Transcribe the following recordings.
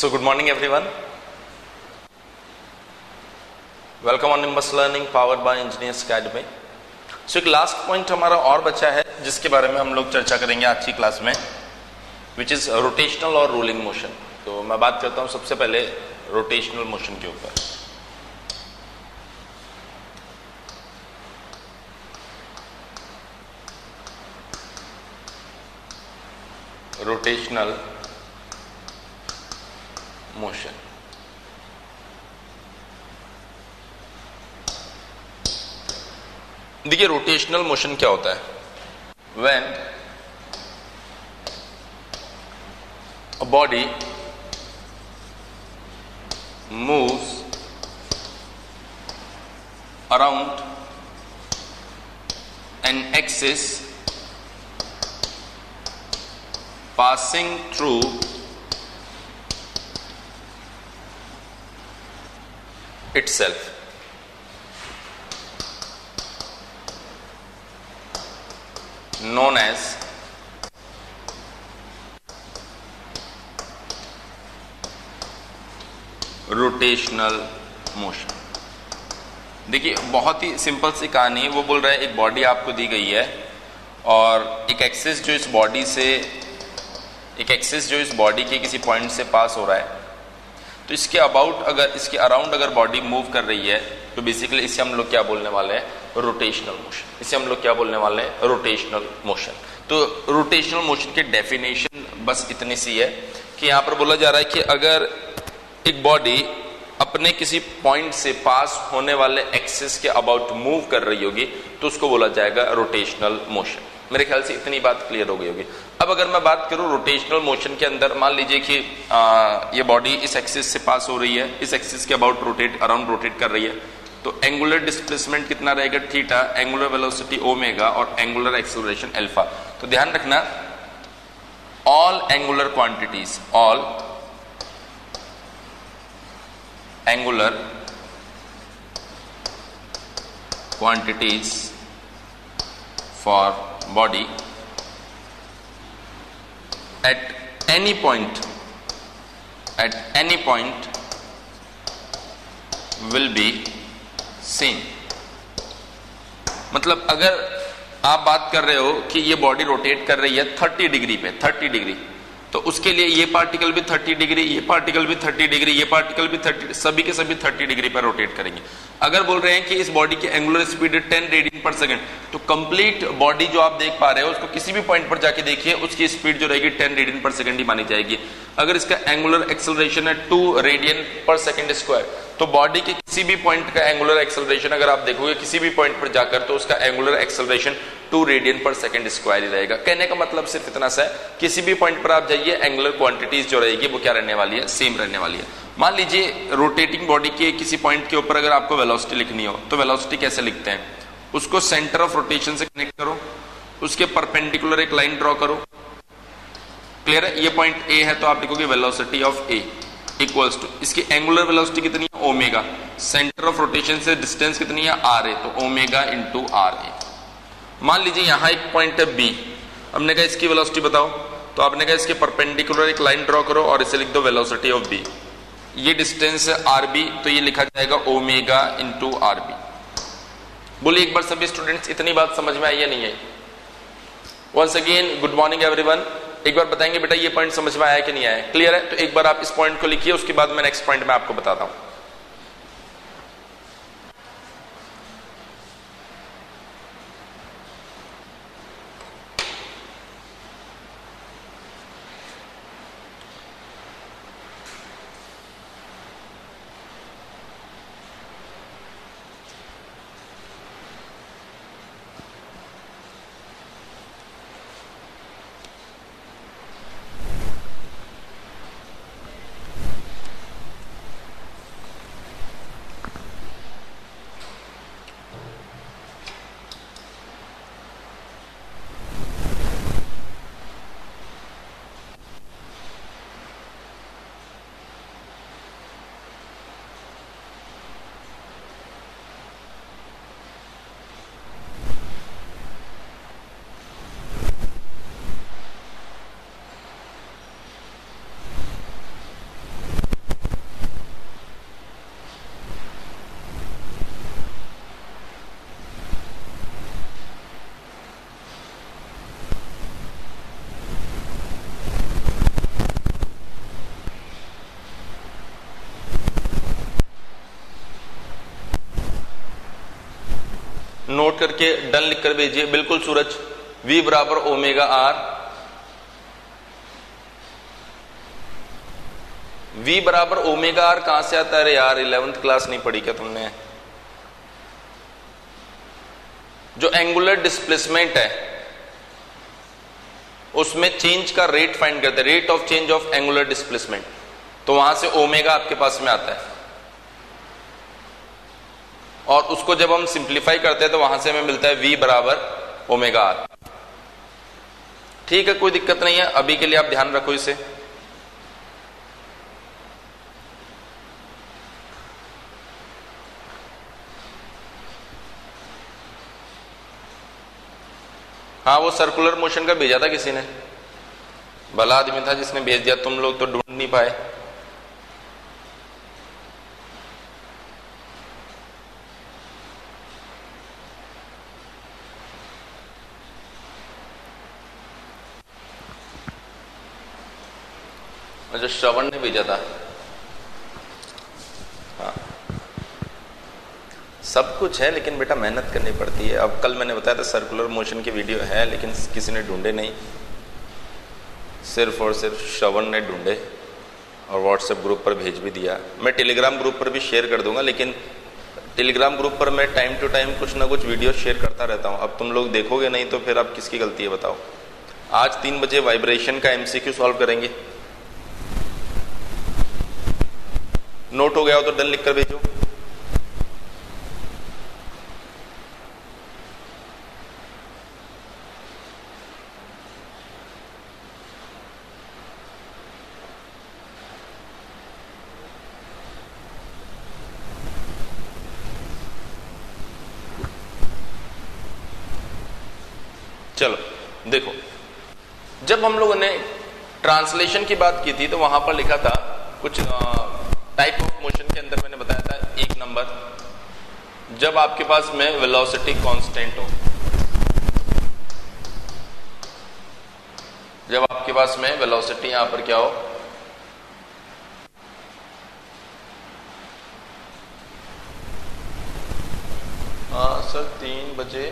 So good morning everyone. Welcome on Nimbus Learning powered by Engineers Academy. So एक last point हमारा और बचा है जिसके बारे में हम लोग चर्चा करेंगे आज की क्लास में, विच इज रोटेशनल और रोलिंग मोशन. तो मैं बात करता हूं सबसे पहले रोटेशनल मोशन के ऊपर. Rotational motion. देखिए रोटेशनल मोशन क्या होता है. When a body moves around an axis passing through itself. Known as rotational motion. देखिए बहुत ही सिंपल सी कहानी है. वो बोल रहा है एक बॉडी आपको दी गई है और एक एक्सिस जो इस बॉडी के किसी पॉइंट से पास हो रहा है, तो इसके अराउंड अगर बॉडी मूव कर रही है तो बेसिकली इसे हम लोग क्या बोलने वाले हैं, रोटेशनल मोशन. तो रोटेशनल मोशन की डेफिनेशन बस इतनी सी है कि यहां पर बोला जा रहा है कि अगर एक बॉडी अपने किसी पॉइंट से पास होने वाले एक्सिस के अबाउट मूव कर रही होगी तो उसको बोला जाएगा रोटेशनल मोशन. मेरे ख्याल से इतनी बात क्लियर हो गई होगी. अब अगर मैं बात करूं रोटेशनल मोशन के अंदर, मान लीजिए कि ये बॉडी इस एक्सिस से पास हो रही है, इस एक्सिस के अबाउट अराउंड रोटेट कर रही है, तो एंगुलर डिस्प्लेसमेंट कितना रहेगा, थीटा, एंगुलर वेलोसिटी ओमेगा और एंगुलर एक्सेलरेशन अल्फा. तो ध्यान रखना, all angular quantities for body at any point will be same. मतलब अगर आप बात कर रहे हो कि ये बॉडी रोटेट कर रही है 30 डिग्री पे, 30 डिग्री, तो उसके लिए ये पार्टिकल भी 30 डिग्री, ये पार्टिकल भी 30 डिग्री, ये पार्टिकल भी 30, सभी के सभी 30 डिग्री पर रोटेट करेंगे. अगर बोल रहे हैं कि इस बॉडी की एंगुलर स्पीड है 10 रेडियन पर सेकंड, तो कंप्लीट बॉडी जो आप देख पा रहे हो उसको किसी भी पॉइंट पर जाके देखिए, उसकी स्पीड जो रहेगी 10 रेडियन पर सेकंड ही मानी जाएगी. अगर इसका एंगुलर एक्सेलरेशन है 2 रेडियन पर सेकंड स्क्वायर, तो बॉडी के किसी भी पॉइंट का एंगुलर एक्सेलरेशन अगर आप देखोगे किसी भी पॉइंट पर जाकर, तो उसका एंगुलर एक्सेलरेशन 2 रेडियन पर सेकंड स्क्वायर ही रहेगा. कहने का मतलब सिर्फ इतना सा है, किसी भी पॉइंट पर आप जाइए, एंगुलर क्वांटिटीज जो रहेगी वो क्या रहने वाली है, सेम रहने वाली है. मान लीजिए रोटेटिंग बॉडी के किसी पॉइंट के ऊपर अगर आपको वेलोसिटी लिखनी हो, तो वेलोसिटी कैसे लिखते हैं, उसको सेंटर ऑफ रोटेशन से कनेक्ट करो, उसके परपेंडिकुलर एक लाइन ड्रॉ करो. क्लियर है. ये पॉइंट ए है तो आप लिखोगे velocity of A equals to, इसकी एंगुलर वेलोसिटी कितनी है, ओमेगा, सेंटर ऑफ रोटेशन से डिस्टेंस कितनी है, आर ए, तो ओमेगा इंटू आर ए. मान लीजिए यहां एक पॉइंट है बी, हमने कहा इसकी वेलोसिटी बताओ, तो आपने कहा इसके परपेंडिकुलर एक लाइन ड्रॉ करो और इसे लिख दो वेलोसिटी ऑफ बी. ये डिस्टेंस है आर बी, तो ये लिखा जाएगा ओमेगा इंटू आर बी. बोलिए एक बार सभी स्टूडेंट्स, इतनी बात समझ में आई या नहीं आई? Once again good morning everyone. एक बार बताएंगे बेटा ये पॉइंट समझ में आया कि नहीं आया, क्लियर है? तो एक बार आप इस पॉइंट को लिखिए, उसके बाद मैं नेक्स्ट पॉइंट में आपको बताता हूं. नोट करके डन लिख कर भेजिए। बिल्कुल सूरज, V बराबर ओमेगा आर, V बराबर ओमेगा आर कहां से आता है? अरे यार 11th क्लास नहीं पढ़ी क्या तुमने? जो एंगुलर डिस्प्लेसमेंट है उसमें चेंज का रेट फाइंड करते हैं, rate of change of angular displacement, तो वहां से ओमेगा आपके पास में आता है और उसको जब हम सिंप्लीफाई करते हैं तो वहां से हमें मिलता है V बराबर ओमेगा आर। ठीक है, कोई दिक्कत नहीं है, अभी के लिए आप ध्यान रखो इसे। हाँ, वो सर्कुलर मोशन का भेजा था किसी ने, भला आदमी था जिसने भेज दिया, तुम लोग तो ढूंढ नहीं पाए। जो श्रवण ने भेजा था। हाँ, सब कुछ है लेकिन बेटा मेहनत करनी पड़ती है। अब कल मैंने बताया था सर्कुलर मोशन की वीडियो है लेकिन किसी ने ढूंढे नहीं, सिर्फ और सिर्फ श्रवण ने ढूंढे और व्हाट्सएप ग्रुप पर भेज भी दिया। मैं टेलीग्राम ग्रुप पर भी शेयर कर दूंगा, लेकिन टेलीग्राम ग्रुप पर मैं टाइम टू टाइम कुछ ना कुछ वीडियो शेयर करता रहता हूं। अब तुम लोग देखोगे नहीं तो फिर अब किसकी गलती है बताओ। आज 3 बजे वाइब्रेशन का MCQ सॉल्व करेंगे। नोट हो गया हो तो डन लिख कर भेजो। चलो देखो, जब हम लोगों ने ट्रांसलेशन की बात की थी तो वहां पर लिखा था कुछ टाइप ऑफ मोशन के अंदर मैंने बताया था 1 नंबर, जब आपके पास में वेलोसिटी कांस्टेंट हो, जब आपके पास में वेलोसिटी यहां पर क्या हो, हाँ सर 3 बजे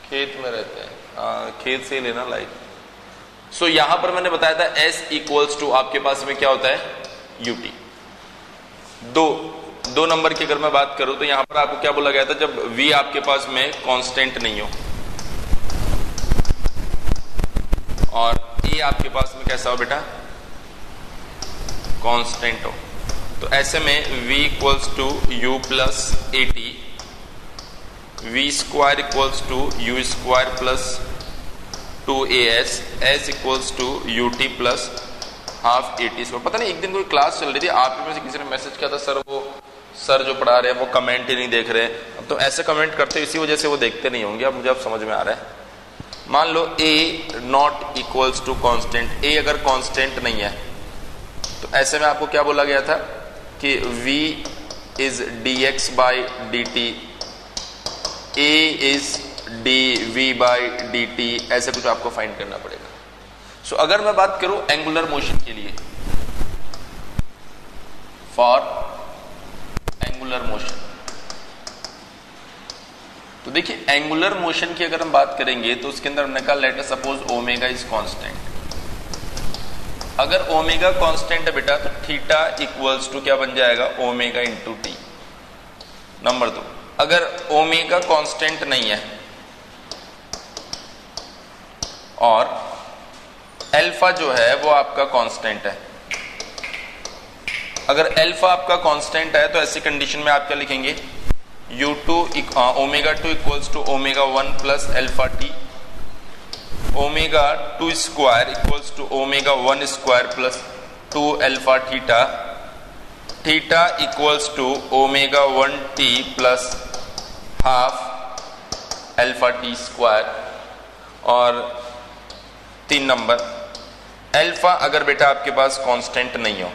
खेत में रहते हैं, खेत से ही लेना लाइक। सो यहां पर मैंने बताया था S इक्वल्स टू आपके पास में क्या होता है UT। दो नंबर की अगर मैं बात करूं तो यहां पर आपको क्या बोला गया था, जब V आपके पास में कांस्टेंट नहीं हो और A आपके पास में कैसा हो बेटा, कांस्टेंट हो, तो ऐसे में V equals to U plus AT, V square equals to U square plus 2AS, S equals to UT plus half AT square. पता नहीं एक दिन कोई क्लास चल रही थी, आप में से किसी ने मैसेज किया था सर वो सर जो पढ़ा रहे हैं वो कमेंट ही नहीं देख रहे। अब तो ऐसे कमेंट करते इसी वजह से वो देखते नहीं होंगे। अब मुझे अब समझ में आ रहा है, मान लो A not equals to constant, A अगर कांस्टेंट नहीं है तो ऐसे में आपको क्या बोला गया था कि V is dx by dt, A is dv by dt, ऐसे कुछ आपको फाइंड करना पड़ेगा। सो अगर मैं बात करूं एंगुलर मोशन के लिए, फॉर एंगुलर मोशन, तो देखिए एंगुलर मोशन की अगर हम बात करेंगे तो उसके अंदर हमने कहा let us suppose omega is constant. अगर ओमेगा कांस्टेंट है बेटा तो थीटा इक्वल्स टू क्या बन जाएगा, ओमेगा इंटू टी। नंबर 2, अगर ओमेगा कांस्टेंट नहीं है और अल्फा जो है वो आपका कांस्टेंट है, अगर अल्फा आपका कांस्टेंट है तो ऐसी कंडीशन में आप क्या लिखेंगे, U2 omega 2 equals to omega 1 plus alpha t, omega 2 square equals to omega 1 square plus 2 alpha theta, theta equals to omega 1 t plus half alpha t square. और 3 नंबर, अल्फा अगर बेटा आपके पास कांस्टेंट नहीं हो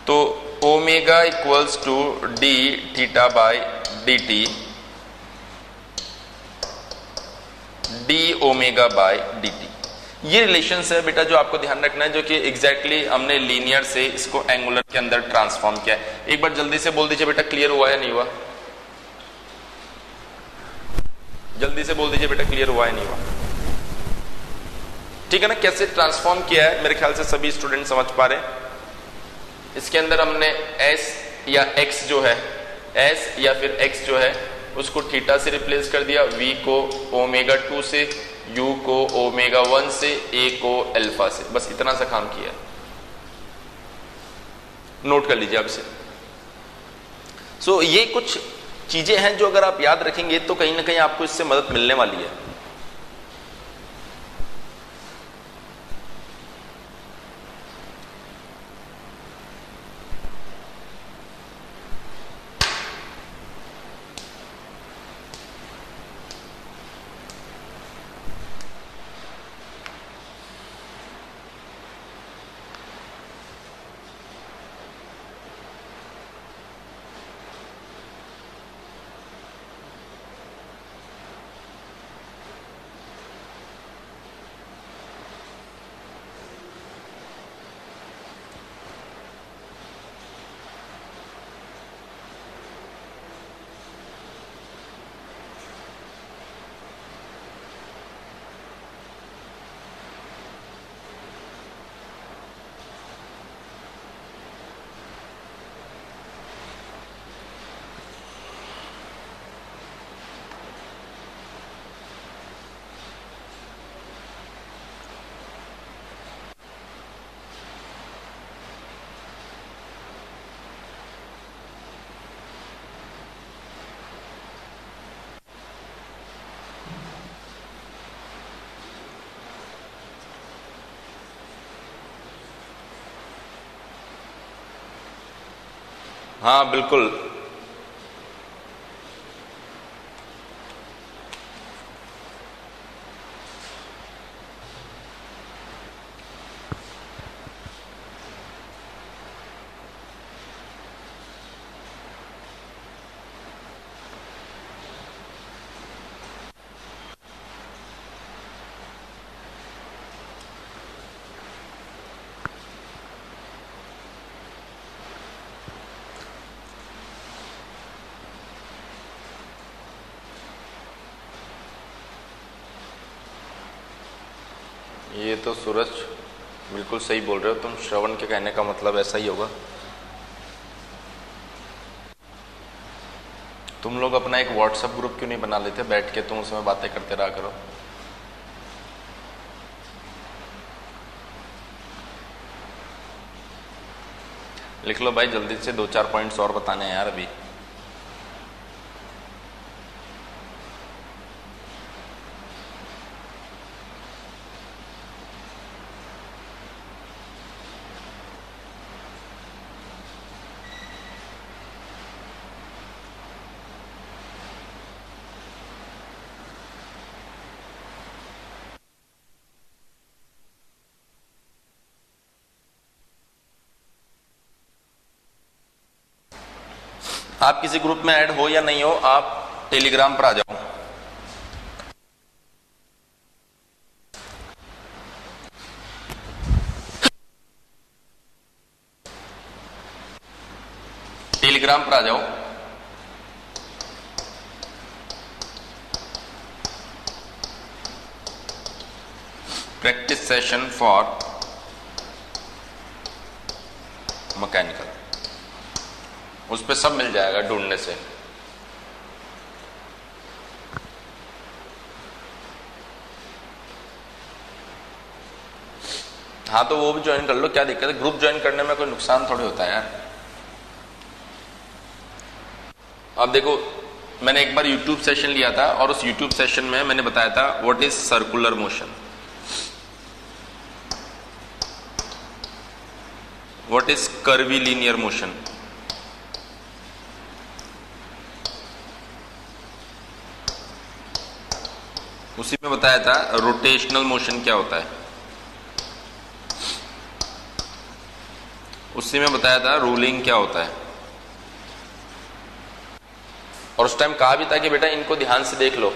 तो omega equals to d theta by d t, d omega by d t. ये relations है बेटा जो आपको ध्यान रखना है, जो कि एग्जैक्टली हमने लीनियर से इसको एंगुलर के अंदर ट्रांसफॉर्म किया है। एक बार जल्दी से बोल दीजिए बेटा, क्लियर हुआ या नहीं हुआ? जल्दी से बोल दीजिए बेटा, क्लियर हुआ या नहीं हुआ? ठीक है ना? कैसे ट्रांसफॉर्म किया है मेरे ख्याल से सभी स्टूडेंट समझ पा रहे हैं। इसके अंदर हमने s या x जो है, s या फिर x जो है उसको थीटा से रिप्लेस कर दिया, v को ओमेगा 2 से, u को ओमेगा 1 से, a को अल्फा से, बस इतना सा काम किया। नोट कर लीजिए आप इसे। सो ये कुछ चीजें हैं जो अगर आप याद रखेंगे तो कहीं ना कहीं आपको इससे मदद मिलने वाली है। हाँ बिल्कुल, ये तो सूरज बिल्कुल सही बोल रहे हो तुम। श्रवण के कहने का मतलब ऐसा ही होगा। तुम लोग अपना एक व्हाट्सएप ग्रुप क्यों नहीं बना लेते, बैठ के तुम उसमें बातें करते रहा करो। लिख लो भाई जल्दी से, 2-4 पॉइंट्स और बताने हैं यार अभी। आप किसी ग्रुप में ऐड हो या नहीं हो, आप टेलीग्राम पर आ जाओ। टेलीग्राम पर आ जाओ। प्रैक्टिस सेशन फॉर मैकेनिकल, उस पर सब मिल जाएगा ढूंढने से। हाँ तो वो भी ज्वाइन कर लो, क्या दिक्कत है? ग्रुप ज्वाइन करने में कोई नुकसान थोड़ी होता है यार। अब देखो, मैंने एक बार YouTube सेशन लिया था और उस YouTube सेशन में मैंने बताया था what is circular motion, what is curvy linear motion, उसी में बताया था रोटेशनल मोशन क्या होता है, उसी में बताया था रूलिंग क्या होता है। और उस टाइम कहा भी था कि बेटा इनको ध्यान से देख लो।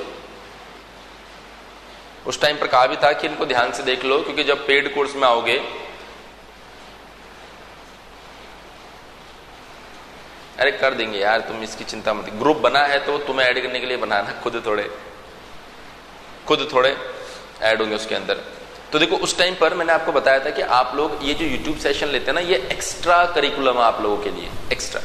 उस टाइम पर कहा भी था कि इनको ध्यान से देख लो, क्योंकि जब पेड कोर्स में आओगे, अरे कर देंगे यार, तुम इसकी चिंता मत, ग्रुप बना है तो तुम्हें ऐड करने के लिए बनाना, खुद थोड़े ऐड होंगे उसके अंदर। तो देखो उस टाइम पर मैंने आपको बताया था कि आप लोग ये जो यूट्यूब सेशन लेते हैं ना, ये एक्स्ट्रा करिकुलम है आप लोगों के लिए, एक्स्ट्रा।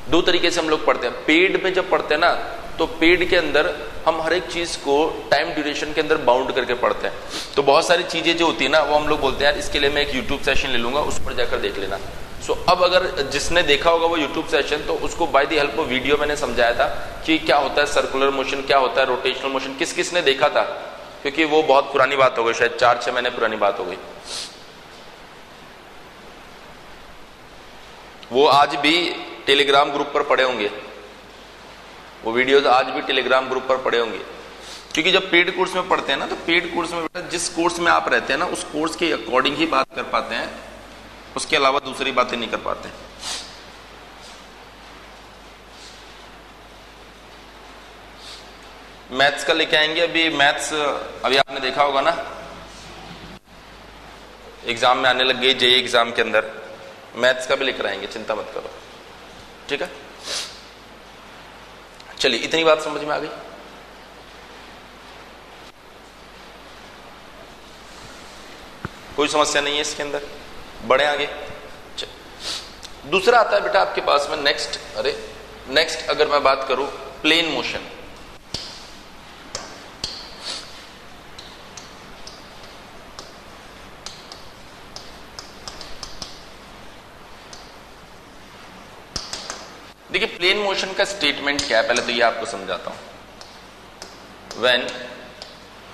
दो तरीके से हम लोग पढ़ते हैं। पेड में जब पढ़ते हैं ना, तो पेड के अंदर हम हर एक चीज को टाइम ड्यूरेशन के अंदर बाउंड करके पढ़ते हैं। तो बहुत सारी चीजें जो होती है ना, वो हम लोग बोलते हैं यार इसके लिए मैं एक यूट्यूब सेशन ले लूंगा, उस पर जाकर देख लेना। सो अब अगर जिसने देखा होगा वो यूट्यूब सेशन, तो उसको by the help of video मैंने समझाया था कि क्या होता है सर्कुलर मोशन, क्या होता है रोटेशनल मोशन, किस किस ने देखा था, क्योंकि वो बहुत पुरानी बात हो गई, शायद 4-6 महीने पुरानी बात हो गई। वो आज भी टेलीग्राम ग्रुप पर पड़े होंगे, वो वीडियोस आज भी टेलीग्राम ग्रुप पर पड़े होंगे। क्योंकि जब पेड कोर्स में पढ़ते हैं ना, तो पेड कोर्स में बेटा जिस कोर्स में आप रहते हैं ना, उस कोर्स के अकॉर्डिंग ही बात कर पाते हैं, उसके अलावा दूसरी बातें नहीं कर पाते। मैथ्स का लेके आएंगे। अभी मैथ्स अभी आपने देखा होगा ना, एग्जाम में आने लग गई, जेईई एग्जाम के अंदर मैथ्स का भी लेकर आएंगे, चिंता मत करो, ठीक है। चलिए इतनी बात समझ में आ गई। कोई समस्या नहीं है इसके अंदर, बढ़े आगे। दूसरा आता है बेटा आपके पास में नेक्स्ट अगर मैं बात करूं प्लेन मोशन। देखिए प्लेन मोशन का स्टेटमेंट क्या है, पहले तो ये आपको समझाता हूं। When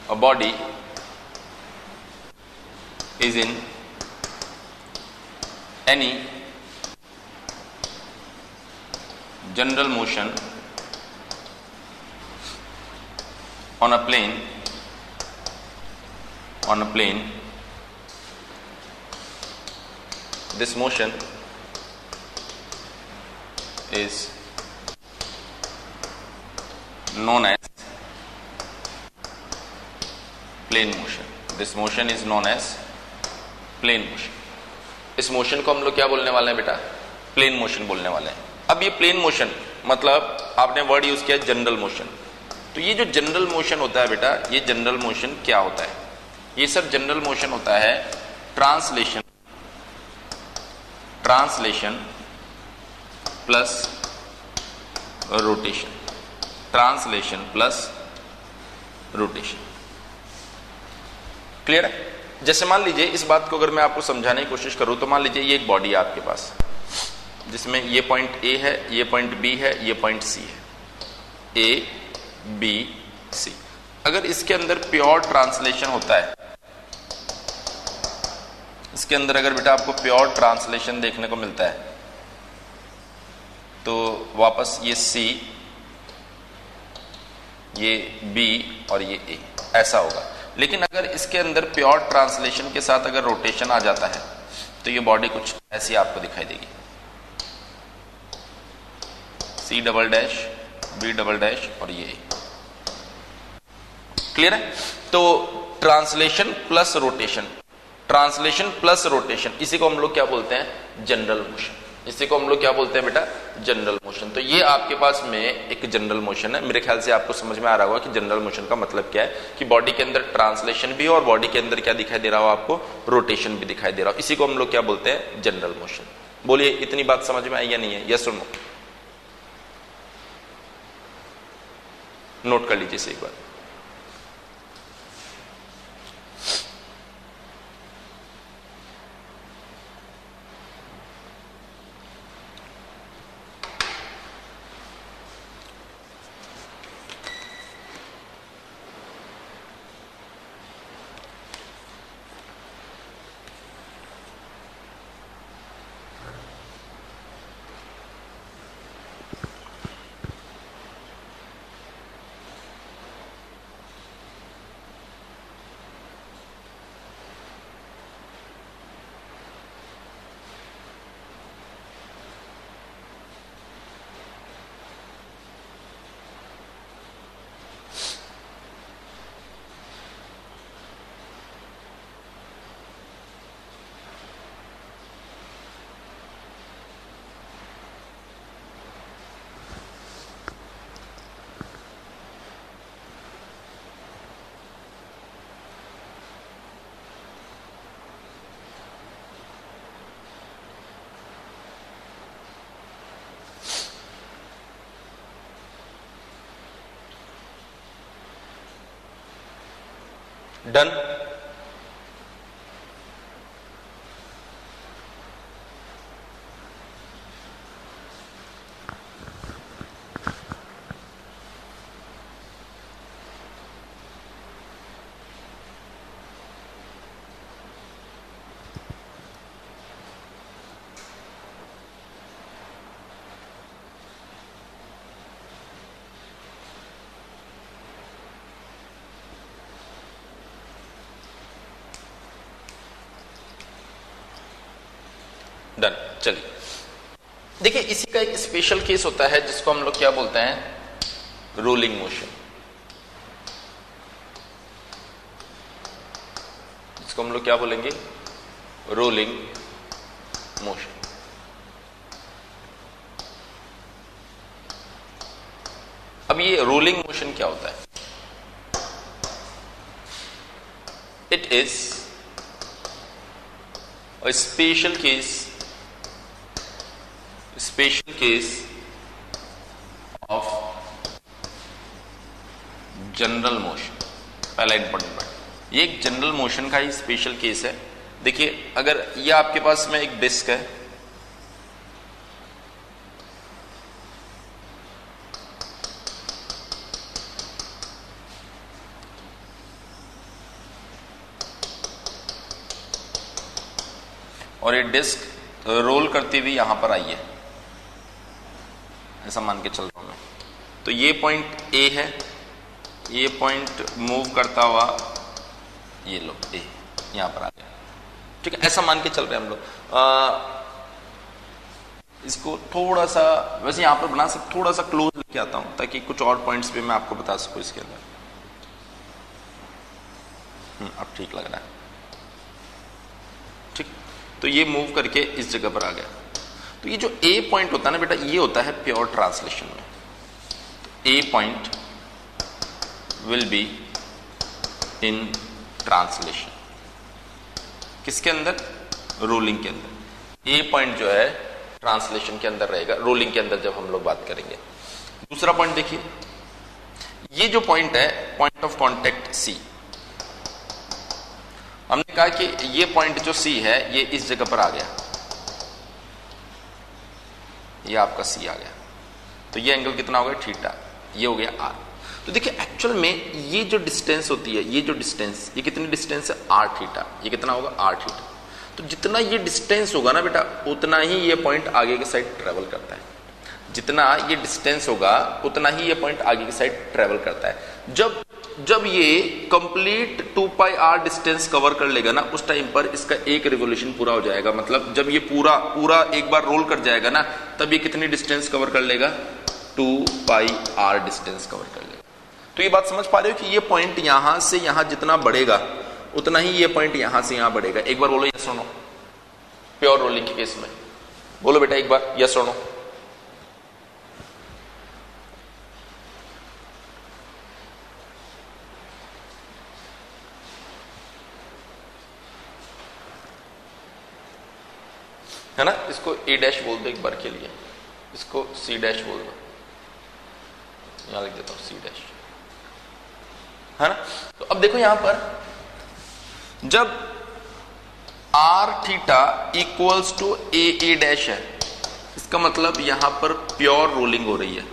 a body is in any general motion on a plane this motion is known as plane motion. This motion is known as plane motion. इस मोशन को हम लोग क्या बोलने वाले हैं बेटा, प्लेन मोशन बोलने वाले हैं। अब ये प्लेन मोशन मतलब आपने वर्ड यूज किया जनरल मोशन। तो ये जो जनरल मोशन होता है बेटा, ये जनरल मोशन क्या होता है? ये सर जनरल मोशन होता है translation plus rotation, translation plus rotation. Clear है? जैसे मान लीजिए इस बात को अगर मैं आपको समझाने की कोशिश करूं, तो मान लीजिए ये एक बॉडी है आपके पास, जिसमें ये पॉइंट ए है, ये पॉइंट बी है, ये पॉइंट सी है, ए बी सी। अगर इसके अंदर प्योर ट्रांसलेशन होता है, इसके अंदर अगर बेटा आपको प्योर ट्रांसलेशन देखने को मिलता है, तो वापस ये सी, ये बी और ये ए, ऐसा होगा। लेकिन अगर इसके अंदर प्योर ट्रांसलेशन के साथ अगर रोटेशन आ जाता है, तो ये बॉडी कुछ ऐसी आपको दिखाई देगी, c double dash, b double dash और ये। क्लियर है? तो ट्रांसलेशन प्लस रोटेशन, इसी को हम लोग क्या बोलते हैं, जनरल मोशन। इसी को हम लोग क्या बोलते हैं बेटा, जनरल मोशन। तो ये आपके पास में एक जनरल मोशन है। मेरे ख्याल से आपको समझ में आ रहा होगा कि जनरल मोशन का मतलब क्या है, कि बॉडी के अंदर ट्रांसलेशन भी हो और बॉडी के अंदर क्या दिखाई दे रहा हो आपको, रोटेशन भी दिखाई दे रहा हो। इसी को हम लोग क्या बोलते हैं, जनरल मोशन। बोलिए इतनी बात समझ में आई या नहीं है? यस और नो? नोट कर लीजिए इसे एक बार। डन। डन। चलिए देखिए, इसी का एक स्पेशल केस होता है जिसको हम लोग क्या बोलते हैं, रोलिंग मोशन। जिसको हम लोग क्या बोलेंगे, रोलिंग मोशन। अब ये रोलिंग मोशन क्या होता है? It is a special case of general motion. पहला इंपॉर्टेंट पॉइंट, ये एक जनरल मोशन का ही स्पेशल केस है। देखिए, अगर ये आपके पास में एक डिस्क है, और ये डिस्क रोल करती हुई यहां पर आई है, ऐसा मान के चल रहा हूं मैं। तो ये पॉइंट ए है, ये पॉइंट मूव करता हुआ ये लो ए यहां पर आ गया, ठीक है, ऐसा मान के चल रहे हैं हम लोग। इसको थोड़ा सा वैसे यहां पर बना सकते, थोड़ा सा क्लोज लेके आता हूं ताकि कुछ और पॉइंट्स भी मैं आपको बता सकूं इसके अंदर। अब ठीक लग रहा है, ठीक। तो ये मूव करके इस जगह पर आ गया। तो ये जो ए पॉइंट होता है ना बेटा, ये होता है प्योर ट्रांसलेशन में। तो A point will be in translation, किसके अंदर, रोलिंग के अंदर। ए पॉइंट जो है ट्रांसलेशन के अंदर रहेगा, रोलिंग के अंदर जब हम लोग बात करेंगे। दूसरा पॉइंट देखिए, ये जो पॉइंट है, पॉइंट ऑफ कांटेक्ट सी, हमने कहा कि ये पॉइंट जो सी है ये इस जगह पर आ गया, ये आपका सी आ गया। तो ये एंगल कितना हो गया, थीटा, ये हो गया आर। तो देखिए एक्चुअल में ये जो डिस्टेंस होती है, ये जो डिस्टेंस, ये कितनी डिस्टेंस है, आर थीटा। ये कितना होगा, आर थीटा। तो जितना ये डिस्टेंस होगा ना बेटा, उतना ही ये पॉइंट आगे की साइड ट्रेवल करता है। जितना ये डिस्टेंस होगा उतना ही ये पॉइंट आगे की साइड ट्रेवल करता है। जब ये complete 2 pi r distance cover कर लेगा ना, उस टाइम पर इसका एक रिवोल्यूशन पूरा हो जाएगा। मतलब जब ये पूरा एक बार रोल कर जाएगा ना, तब ये कितनी डिस्टेंस कवर कर लेगा, 2 पाई आर डिस्टेंस कवर कर लेगा। तो ये बात समझ पा रहे हो कि ये पॉइंट यहां से यहां जितना बढ़ेगा उतना ही ये पॉइंट यहां से यहां बढ़ेगा। एक बार बोलो यस और नो, प्योर रोलिंग के केस में बोलो बेटा एक बार यस और नो। है ना, इसको ए डैश बोल दो एक बार के लिए, इसको सी डैश बोल दो, यहां लिख देता हूं सी डैश, है ना। तो अब देखो यहां पर जब r theta equals to A dash है, इसका मतलब यहां पर प्योर रोलिंग हो रही है।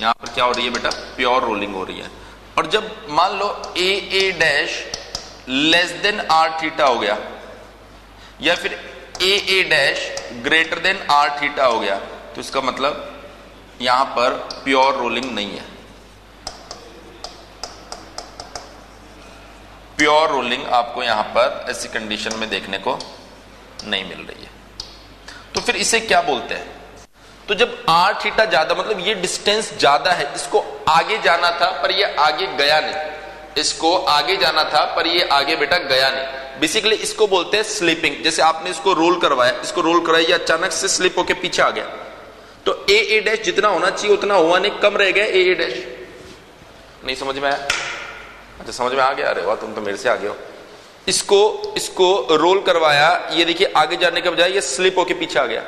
यहां पर क्या हो रही है बेटा, प्योर रोलिंग हो रही है। और जब मान लो A dash less than R theta हो गया, या फिर A dash greater than R theta हो गया, तो इसका मतलब यहां पर प्योर रोलिंग नहीं है। प्योर रोलिंग आपको यहां पर ऐसी कंडीशन में देखने को नहीं मिल रही है। तो फिर इसे क्या बोलते हैं, तो जब आर थीटा ज्यादा, मतलब ये डिस्टेंस ज्यादा है, इसको आगे जाना था पर ये आगे गया नहीं, इसको आगे जाना था पर ये आगे बेटा गया नहीं। बेसिकली इसको बोलते हैं स्लिपिंग। जैसे आपने इसको रोल करवाया, इसको रोल कराया, ये अचानक से स्लिप होके पीछे आ गया, तो ए डैश जितना होना चाहिए उतना हुआ नहीं, कम रह गया ए डैश। नहीं समझ में आया? अच्छा समझ में आ गया, अरे वाह तुम तो मेरे से आगे हो। इसको रोल करवाया, ये देखिए आगे जाने के बजाय ये स्लिप होके पीछे आ गया,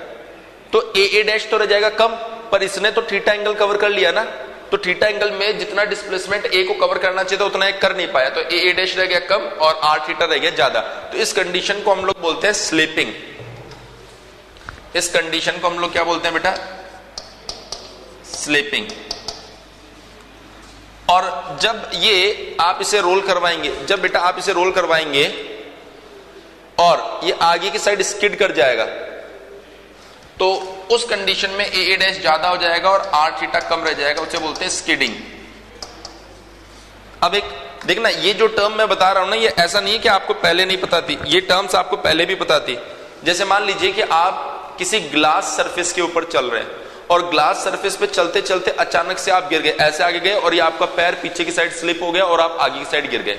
तो ए डैश तो रह जाएगा कम, पर इसने तो थीटा एंगल कवर कर लिया ना, तो थीटा एंगल में जितना डिस्प्लेसमेंट ए को कवर करना चाहिए था उतना एक कर नहीं पाया, तो ए डैश रह गया कम और आर थीटा रह गया ज्यादा। तो इस कंडीशन को हम लोग बोलते हैं स्लिपिंग। इस कंडीशन को हम लोग क्या बोलते हैं बेटा? स्लिपिंग। और जब ये आप इसे रोल करवाएंगे, जब बेटा आप इसे रोल करवाएंगे और ये आगे की साइड स्किड कर जाएगा, तो उस कंडीशन में ए डैश ज्यादा हो जाएगा और आर थीटा कम रह जाएगा, उसे बोलते हैं स्किडिंग। अब एक देखना, ये जो टर्म मैं बता रहा हूं ना, ये ऐसा नहीं है कि आपको पहले नहीं पता थी, ये टर्म्स आपको पहले भी पता थी। जैसे मान लीजिए कि आप किसी ग्लास सरफेस के ऊपर चल रहे हैं और ग्लास सरफेस पे चलते चलते अचानक से आप गिर गए, ऐसे आगे गए और ये आपका पैर पीछे की साइड स्लिप हो गया और आप आगे की साइड गिर गए,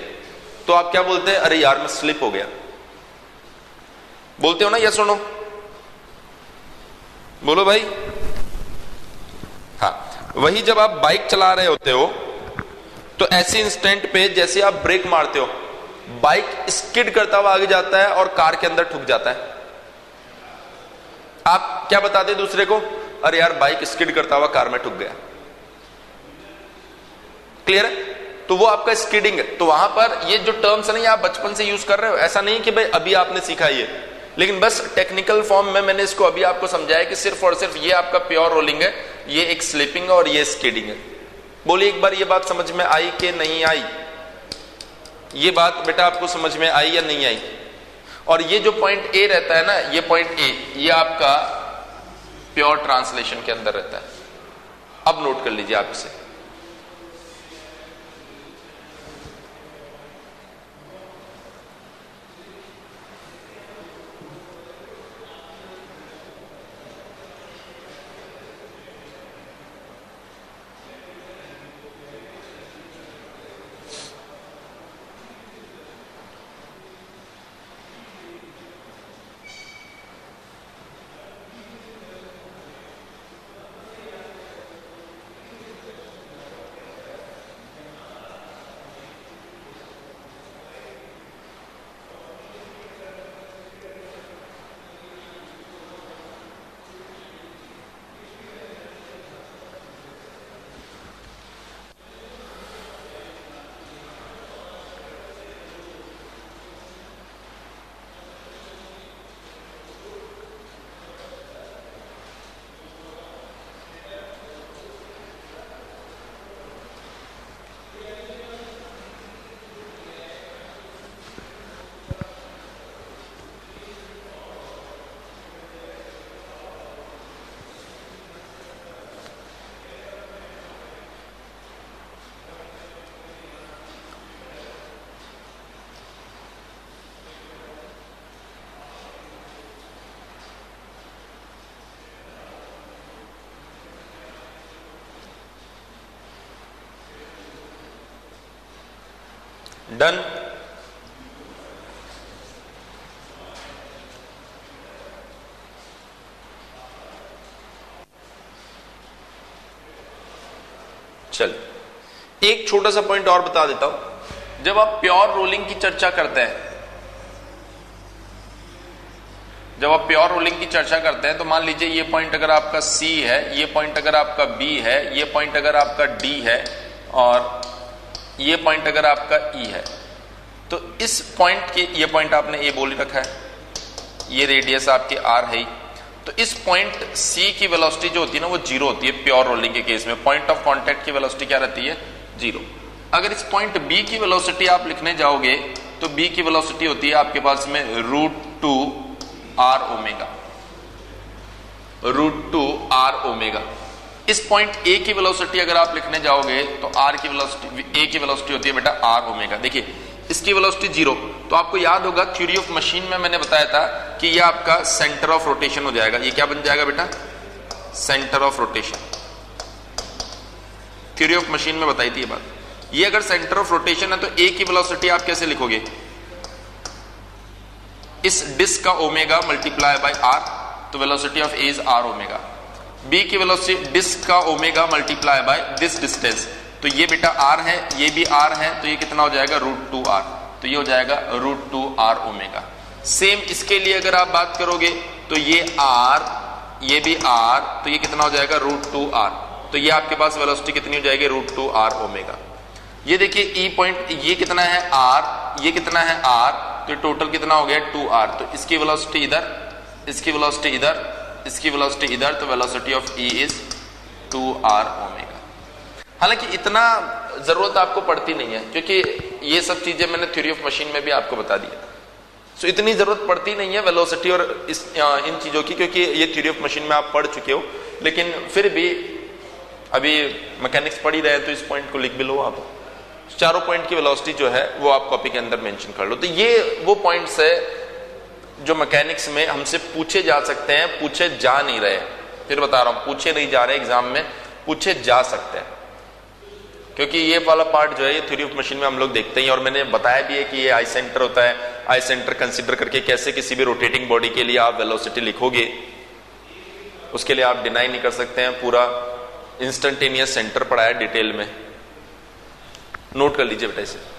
तो आप क्या बोलते हैं? अरे यार मैं स्लिप हो गया। बोलते हो ना? या सुनो, बोलो भाई। हाँ, वही जब आप बाइक चला रहे होते हो तो ऐसे इंस्टेंट पे जैसे आप ब्रेक मारते हो, बाइक स्किड करता हुआ आगे जाता है और कार के अंदर ठुक जाता है। आप क्या बताते दूसरे को? अरे यार बाइक स्किड करता हुआ कार में ठुक गया। क्लियर है? तो वो आपका स्किडिंग है। तो वहां पर ये जो टर्म्स है ना, ये आप बचपन से यूज कर रहे हो, ऐसा नहीं कि भाई अभी आपने सीखा ये, लेकिन बस टेक्निकल फॉर्म में मैंने इसको अभी आपको समझाया कि सिर्फ और सिर्फ ये आपका प्योर रोलिंग है, ये एक स्लिपिंग है और ये स्किडिंग है। बोलिए एक बार, ये बात समझ में आई कि नहीं आई? ये बात बेटा आपको समझ में आई या नहीं आई? और ये जो पॉइंट ए रहता है ना, ये पॉइंट ए, ये आपका प्योर ट्रांसलेशन के अंदर रहता है। अब नोट कर लीजिए आप इसे। डन। चल एक छोटा सा पॉइंट और बता देता हूं। जब आप प्योर रोलिंग की चर्चा करते हैं, जब आप प्योर रोलिंग की चर्चा करते हैं तो मान लीजिए ये पॉइंट अगर आपका सी है, ये पॉइंट अगर आपका बी है, ये पॉइंट अगर आपका डी है और ये पॉइंट अगर आपका ई है, तो इस पॉइंट के, ये पॉइंट आपने ए बोल रखा है, ये रेडियस आपके आर है, तो इस पॉइंट सी की वेलोसिटी जो होती है ना वो जीरो होती है प्योर रोलिंग के केस में। पॉइंट ऑफ कांटेक्ट की वेलोसिटी क्या रहती है? जीरो। अगर इस पॉइंट बी की वेलोसिटी आप लिखने जाओगे तो बी की वेलोसिटी होती है आपके पास में √2 आर ओमेगा, √2 आर ओमेगा। इस पॉइंट ए की वेलोसिटी अगर आप लिखने जाओगे तो आर की वेलोसिटी, ए की वेलोसिटी होती है बेटा आर ओमेगा। देखिए इसकी वेलोसिटी जीरो, तो आपको याद होगा थ्योरी ऑफ मशीन में मैंने बताया था कि ये आपका सेंटर ऑफ रोटेशन हो जाएगा। ये क्या बन जाएगा बेटा? Centre of rotation. Theory of machine में बताई थी ये बात। ये अगर सेंटर ऑफ रोटेशन है तो ए की वेलोसिटी आप कैसे लिखोगे? इस डिस्क का ओमेगा मल्टीप्लाई बाय आर, तो velocity of A is r omega. B की वेलोसिटी डिस्क का omega multiply by this distance, तो ये बेटा आर है, ये भी आर है, तो ये कितना हो जाएगा? √2 आर, तो ये हो जाएगा √2 आर ओमेगा। सेम इसके लिए अगर आप बात करोगे तो ये आर, ये भी आर, तो ये कितना हो जाएगा? √2 आर। तो ये आपके पास वेलोसिटी कितनी हो जाएगी, √2r ओमेगा। ये देखिए ई पॉइंट, ये कितना है r, ये कितना है r, तो टोटल कितना हो गया 2r। तो इसकी वेलोसिटी इधर, इसकी वेलोसिटी इधर, इसकी वेलोसिटी इधर, तो velocity of E is 2r omega. हालांकि इतना जरूरत आपको पड़ती नहीं है, क्योंकि ये सब चीजें मैंने थ्योरी ऑफ मशीन में भी आपको बता दिया। सो इतनी जरूरत पड़ती नहीं है वेलोसिटी और इन चीजों की, क्योंकि ये थ्योरी ऑफ मशीन में आप पढ़ चुके हो। लेकिन फिर भी अभी मैकेनिक्स पढ़ ही रहे हैं तो इस पॉइंट को लिख भी लो आप। चारों पॉइंट की वेलोसिटी जो है वो आप कॉपी के अंदर मेंशन कर लो। तो ये वो पॉइंट्स है जो मैकेनिक्स में हमसे पूछे जा सकते हैं, पूछे जा नहीं रहे। फिर बता रहा हूं, पूछे नहीं जा रहे एग्जाम में, पूछे जा सकते हैं, क्योंकि ये वाला पार्ट जो है ये थ्योरी ऑफ मशीन में हम लोग देखते हैं। और मैंने बताया भी है कि ये आई सेंटर होता है। आई सेंटर कंसीडर करके कैसे किसी भी रोटेटिंग बॉडी के लिए आप वेलोसिटी लिखोगे, उसके लिए आप डिनाई नहीं कर सकते हैं। पूरा इंस्टेंटेनियस सेंटर पढ़ा है डिटेल में, नोट कर लीजिए बेटा इसे।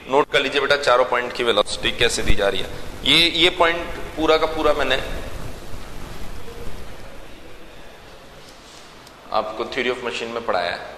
नोट कर लीजिए बेटा चारों पॉइंट की वेलोसिटी कैसे दी जा रही है। ये पॉइंट पूरा का पूरा मैंने आपको थ्योरी ऑफ मशीन में पढ़ाया है।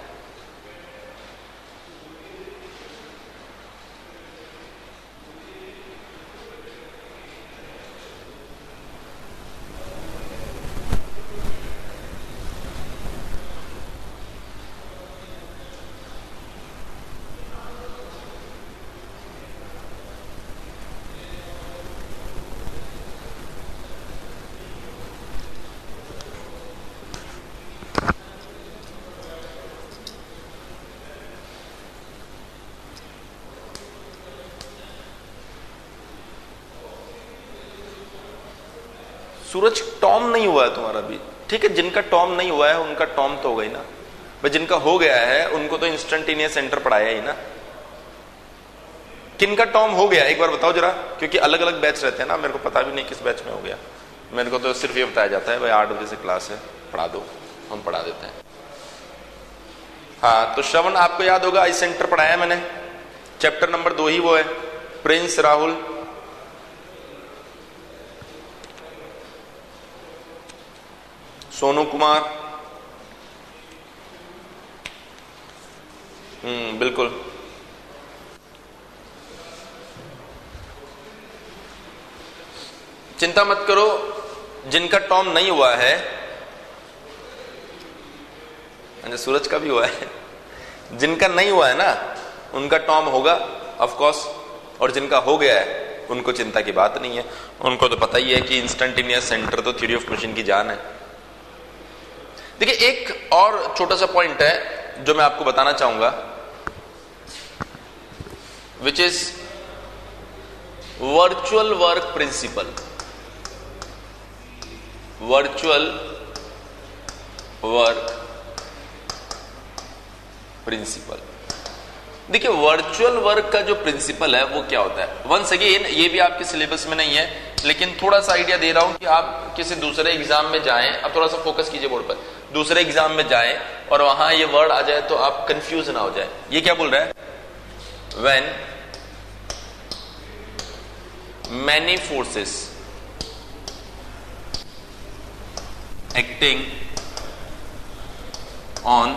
सूरज टॉम नहीं हुआ है तुम्हारा भी, ठीक है। जिनका टॉम नहीं हुआ है उनका टॉम तो हो गई ना भाई, जिनका हो गया है उनको तो इंस्टेंटेनियस सेंटर पढ़ाया ही ना। किनका टॉम हो गया एक बार बताओ जरा, क्योंकि अलग अलग बैच रहते हैं ना, मेरे को पता भी नहीं किस बैच में हो गया। मेरे को तो सिर्फ ये बताया जाता है भाई 8 बजे से क्लास है, पढ़ा दो, हम पढ़ा देते हैं। हाँ, तो श्रवण आपको याद होगा आई सेंटर पढ़ाया मैंने, चैप्टर नंबर 2 ही वो है। प्रिंस राहुल, सोनू कुमार, बिल्कुल। चिंता मत करो, जिनका टॉम नहीं हुआ है, सूरज का भी हुआ है, जिनका नहीं हुआ है ना उनका टॉम होगा ऑफ कोर्स, और जिनका हो गया है उनको चिंता की बात नहीं है। उनको तो पता ही है कि इंस्टेंटेनियस सेंटर तो थ्योरी ऑफ मशीन की जान है। देखिए एक और छोटा सा पॉइंट है जो मैं आपको बताना चाहूंगा, which is virtual work principal. Virtual work principal. देखिए वर्चुअल वर्क का जो प्रिंसिपल है वो क्या होता है। वंस अगेन ये भी आपके सिलेबस में नहीं है, लेकिन थोड़ा सा आइडिया दे रहा हूं कि आप किसी दूसरे एग्जाम में जाएं। अब थोड़ा सा फोकस कीजिए बोर्ड पर। दूसरे एग्जाम में जाएं और वहां ये वर्ड आ जाए तो आप कंफ्यूज ना हो जाए। ये क्या बोल रहा है, when many forces acting on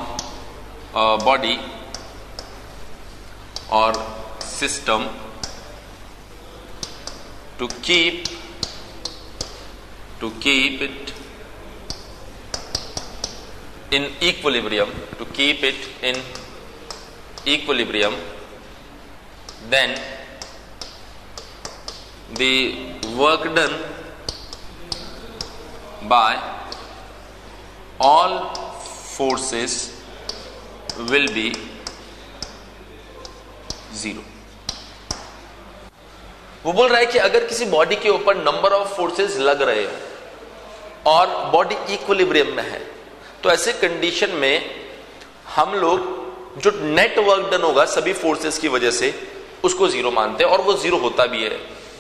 body or system to keep it in equilibrium, then the work done by all forces will be 0। वो बोल रहा है कि अगर किसी बॉडी के ऊपर नंबर ऑफ फोर्सेस लग रहे हो, और बॉडी इक्विलिब्रियम में है, तो ऐसे कंडीशन में हम लोग जो नेट वर्क डन होगा सभी फोर्सेस की वजह से उसको जीरो मानते हैं, और वो जीरो होता भी है।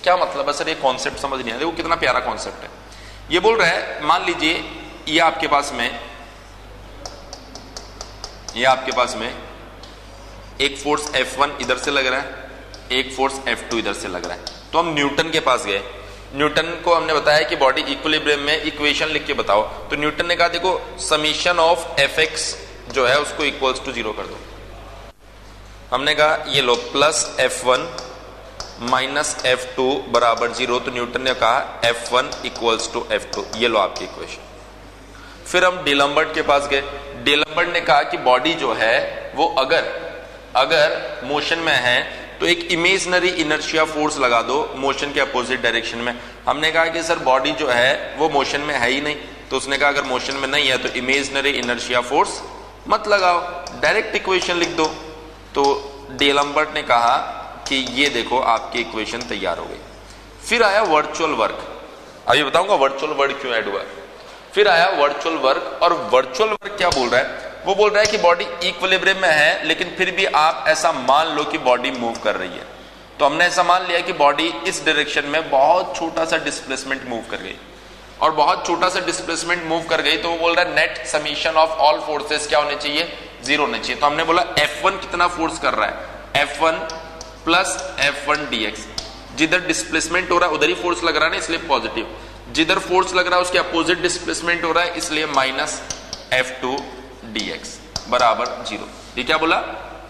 क्या मतलब है सर, ये कॉन्सेप्ट समझ नहीं आया। देखो कितना प्यारा कॉन्सेप्ट है। ये बोल रहा है, मान लीजिए ये आपके पास में एक फोर्स F1 इधर से लग रहा है, एक फोर्स F2 इधर से लग रहा है। तो हम न्यूटन के पास गए, न्यूटन को हमने बताया कि बॉडी इक्विलिब्रियम में इक्वेशन लिख के बताओ, तो न्यूटन ने कहा देखो समीशन ऑफ Fx जो है उसको इक्वल्स टू जीरो कर दो। हमने कहा ये लो प्लस F1 माइनस F2 बराबर जीरो, तो न्यूटन ने कहा F1 इक्वल्स टू F2, ये लो आपकी इक्वेशन। फिर हम डीलम्बर्ट के पास गए, डीलम्बर्ट ने कहा कि बॉडी जो है वो अगर मोशन में है तो एक इमेजिनरी इनर्शिया फोर्स लगा दो मोशन के अपोजिट डायरेक्शन में। हमने कहा कि सर बॉडी जो है वो मोशन में है ही नहीं, तो उसने कहा अगर मोशन में नहीं है तो इमेजिनरी इनर्शिया फोर्स मत लगाओ, डायरेक्ट इक्वेशन लिख दो। तो डीलम्बर्ट ने कहा कि ये देखो आपकी इक्वेशन तैयार हो गई। फिर आया वर्चुअल वर्क, अभी बताऊंगा वर्चुअल वर्क क्यों ऐड हुआ। फिर आया वर्चुअल वर्क, और वर्चुअल वर्क क्या बोल रहा है, वो बोल रहा है कि बॉडी इक्विलिब्रियम में है लेकिन फिर भी आप ऐसा मान लो कि बॉडी मूव कर रही है। तो हमने ऐसा मान लिया कि बॉडी इस डायरेक्शन में बहुत छोटा सा डिस्प्लेसमेंट मूव कर गई, और बहुत छोटा सा डिस्प्लेसमेंट मूव कर गई, तो वो बोल रहा है net summation of all forces क्या होने चाहिए, जीरो होने चाहिए। तो हमने बोला F1 कितना फोर्स कर रहा है, F1 प्लस F1 dx, जिधर डिस्प्लेसमेंट हो रहा है उधर ही फोर्स लग रहा है ना, इसलिए पॉजिटिव, जिधर फोर्स लग रहा है उसके अपोजिट डिस्प्लेसमेंट हो रहा है, इसलिए माइनस F2 dx बराबर जीरो। ये क्या बोला,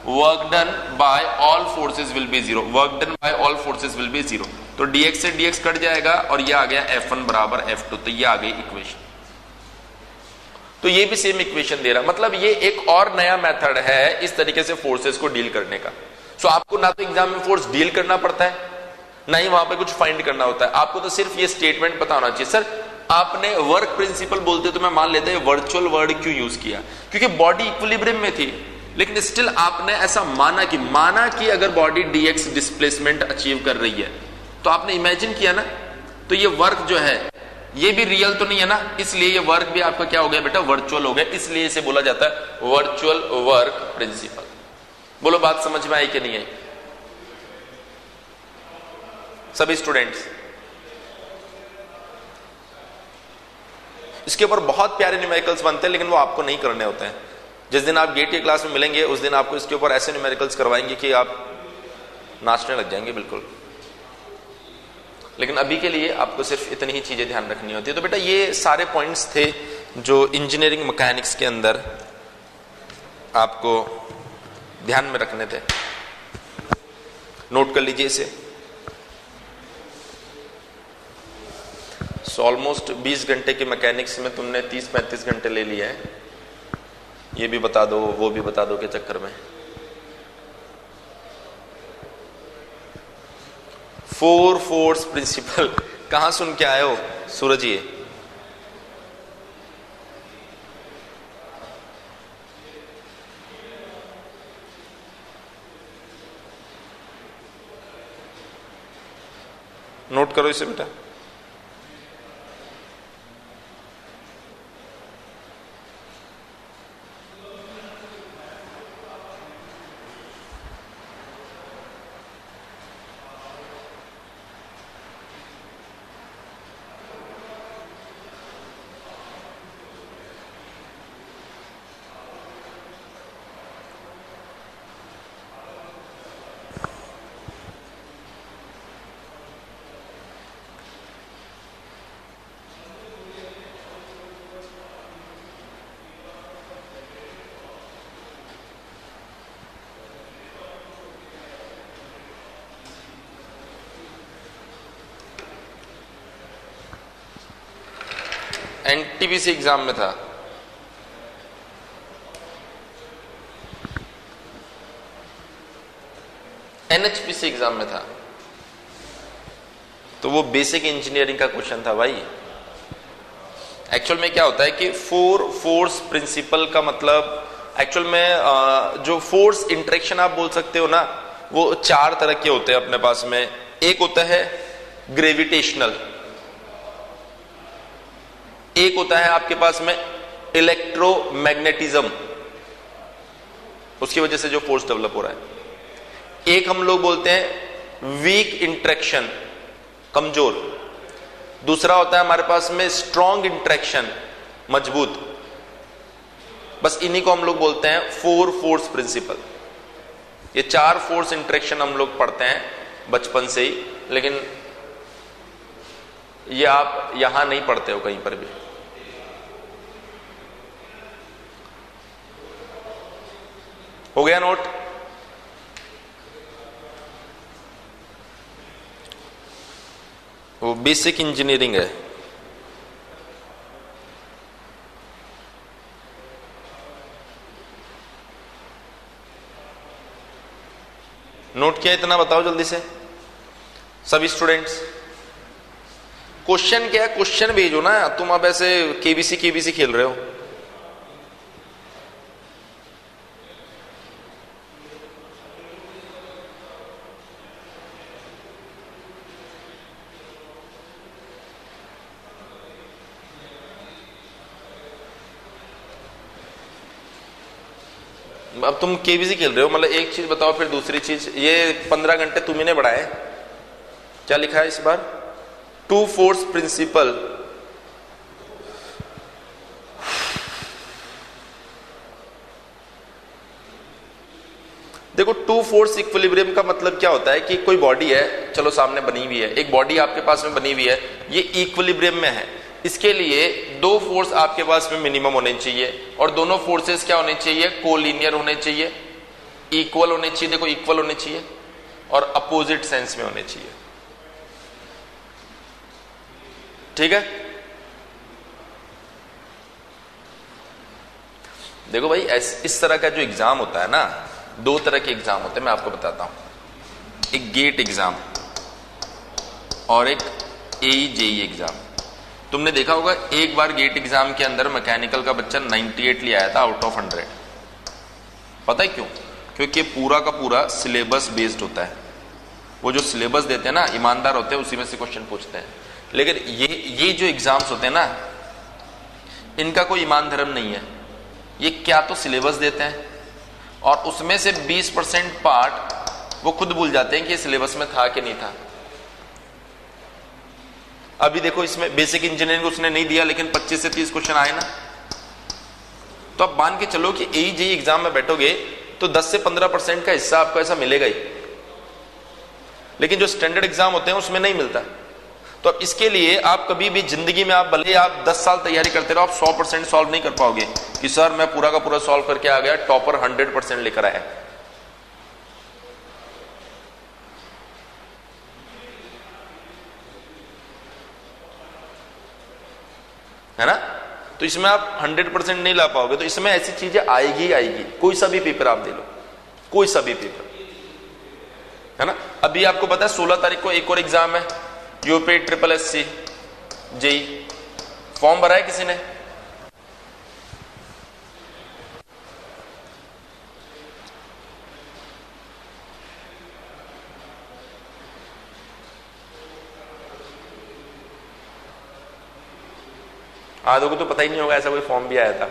work done by all forces will be zero, work done by all forces will be zero. तो dx से dx कट जाएगा और ये आ गया F1 बराबर F2, तो ये आ गई इक्वेशन। तो ये भी सेम इक्वेशन दे रहा, मतलब ये एक और नया मेथड है इस तरीके से फोर्सेस को डील करने का। सो आपको ना तो एग्जाम में फोर्स डील करना पड़ता है, ना ही वहां पे कुछ फाइंड करना होता है, आपको तो सिर्फ ये स्टेटमेंट पता होना चाहिए। सर आपने वर्क प्रिंसिपल बोलते तो मैं मान लेता है वर्चुअल वर्ड क्यों यूज किया, क्योंकि बॉडी इक्विलिब्रियम में थी, लेकिन स्टिल आपने ऐसा माना कि अगर बॉडी dx डिस्प्लेसमेंट अचीव कर रही है, तो आपने इमेजिन किया ना, तो ये वर्क जो है ये भी रियल तो नहीं है ना, इसलिए ये वर्क भी आपका क्या हो गया बेटा, वर्चुअल हो गया, इसलिए इसे बोला जाता है वर्चुअल वर्क प्रिंसिपल। बोलो बात समझ में आई कि नहीं आई सभी स्टूडेंट्स? इसके ऊपर बहुत प्यारे न्यूमेरिकल्स बनते हैं, लेकिन वो आपको नहीं करने होते हैं। जिस दिन आप गेट की क्लास में मिलेंगे उस दिन आपको इसके ऊपर ऐसे न्यूमेरिकल्स करवाएंगे कि आप नाचने लग जाएंगे बिल्कुल। लेकिन अभी के लिए आपको सिर्फ इतनी ही चीजें ध्यान रखनी होती है। तो बेटा ये सारे पॉइंट्स थे जो इंजीनियरिंग मैकेनिक्स के अंदर आपको ध्यान में रखने थे, नोट कर लीजिए इसे। ऑलमोस्ट 20 घंटे के मैकेनिक्स में तुमने 30-35 घंटे ले लिए हैं, ये भी बता दो वो भी बता दो के चक्कर में। 4 फोर्स प्रिंसिपल कहां सुन के आए हो सूरज? ये नोट करो इसे बेटा। एनटीपीसी एग्जाम में था, एनएचपीसी एग्जाम में था, तो वो बेसिक इंजीनियरिंग का क्वेश्चन था भाई। एक्चुअल में क्या होता है कि 4 फोर्स प्रिंसिपल का मतलब एक्चुअल में जो फोर्स इंटरेक्शन आप बोल सकते हो ना, वो 4 तरह के होते हैं अपने पास में। एक होता है ग्रेविटेशनल, एक होता है आपके पास में इलेक्ट्रोमैग्नेटिज्म, उसकी वजह से जो फोर्स डेवलप हो रहा है। एक हम लोग बोलते हैं वीक इंट्रैक्शन, कमजोर। दूसरा होता है हमारे पास में स्ट्रॉन्ग इंट्रैक्शन, मजबूत। बस इन्हीं को हम लोग बोलते हैं 4 फोर्स प्रिंसिपल। ये 4 फोर्स इंट्रैक्शन हम लोग पढ़ते हैं बचपन से ही, लेकिन ये आप यहां नहीं पढ़ते हो कहीं पर भी। हो गया नोट? वो बेसिक इंजीनियरिंग है। नोट किया? इतना बताओ जल्दी से सभी स्टूडेंट्स। क्वेश्चन क्या है? क्वेश्चन भेजो ना, तुम अब ऐसे केबीसी खेल रहे हो। अब तुम केबीसी खेल रहे हो, मतलब एक चीज बताओ फिर दूसरी चीज। ये 15 घंटे तुम्ही ने बढ़ाए। क्या लिखा है इस बार? 2 फोर्स प्रिंसिपल। देखो 2 फोर्स इक्विलिब्रियम का मतलब क्या होता है कि कोई बॉडी है, चलो सामने बनी हुई है, एक बॉडी आपके पास में बनी हुई है, ये इक्विलिब्रियम में है। इसके लिए 2 फोर्स आपके पास में मिनिमम होने चाहिए, और दोनों फोर्सेस क्या होने चाहिए? कोलिनियर होने चाहिए, इक्वल होने चाहिए। देखो इक्वल होने चाहिए और अपोजिट सेंस में होने चाहिए। ठीक है? देखो भाई इस तरह का जो एग्जाम होता है ना, 2 तरह के एग्जाम होते हैं, मैं आपको बताता हूं। एक गेट एग्जाम और एक AE-JEE एग्जाम। तुमने देखा होगा एक बार गेट एग्जाम के अंदर मैकेनिकल का बच्चा 98 ले आया था आउट ऑफ 100। पता है क्यों? क्योंकि पूरा का पूरा सिलेबस बेस्ड होता है। वो जो सिलेबस देते हैं ना, ईमानदार होते हैं, उसी में से क्वेश्चन पूछते हैं। लेकिन ये जो एग्जाम्स होते हैं ना, इनका कोई ईमान धर्म नहीं है। ये क्या तो सिलेबस देते हैं और उसमें से 20% पार्ट वो खुद भूल जाते हैं कि ये सिलेबस में था कि नहीं था। अभी देखो इसमें बेसिक इंजीनियरिंग उसने नहीं दिया, लेकिन 25 से 30 क्वेश्चन आए ना। तो आप मान के चलो कि AE-JEE एग्जाम में बैठोगे तो 10 से 15% का हिस्सा आपको ऐसा मिलेगा ही, लेकिन जो स्टैंडर्ड एग्जाम होते हैं उसमें नहीं मिलता। तो अब इसके लिए आप कभी भी जिंदगी में, आप भले आप 10 साल तैयारी करते रहो, आप 100% सॉल्व नहीं कर पाओगे कि सर मैं पूरा का पूरा सॉल्व करके आ गया, टॉपर 100% लेकर आया। है ना? तो इसमें आप 100% नहीं ला पाओगे। तो इसमें ऐसी चीजें आएगी आएगी। कोई सा भी पेपर आप दे लो, कोई सा भी पेपर, है ना? अभी आपको पता है 16 तारीख को एक और एग्जाम है, यूपी SSC JEE। फॉर्म भरा है किसी ने? आधों को तो पता ही नहीं होगा ऐसा कोई फॉर्म भी आया था।